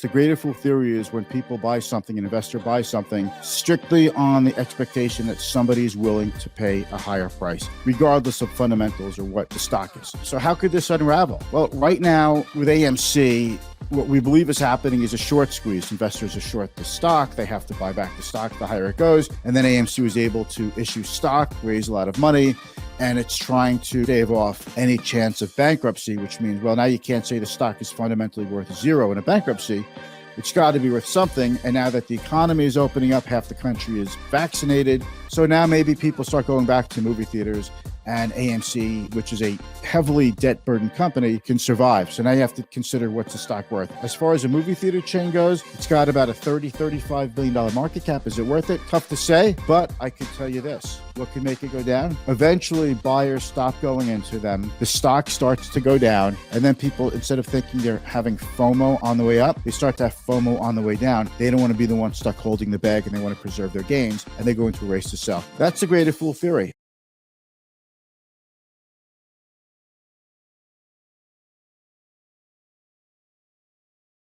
The greater fool theory is when people buy something, an investor buys something strictly on the expectation that somebody is willing to pay a higher price, regardless of fundamentals or what the stock is. So how could this unravel? Well, right now with AMC, what we believe is happening is a short squeeze. Investors are short the stock. They have to buy back the stock the higher it goes. And then AMC was able to issue stock, raise a lot of money, and it's trying to stave off any chance of bankruptcy, which means, well, now you can't say the stock is fundamentally worth zero in a bankruptcy. It's got to be worth something. And now that the economy is opening up, half the country is vaccinated. So now maybe people start going back to movie theaters, and AMC, which is a heavily debt-burdened company, can survive. So now you have to consider what's the stock worth. As far as a movie theater chain goes, it's got about a $35 billion market cap. Is it worth it? Tough to say, but I can tell you this. What can make it go down? Eventually, buyers stop going into them. The stock starts to go down, and then people, instead of thinking they're having FOMO on the way up, they start to have FOMO on the way down. They don't want to be the one stuck holding the bag, and they want to preserve their gains, and they go into a race to sell. That's the greater fool theory.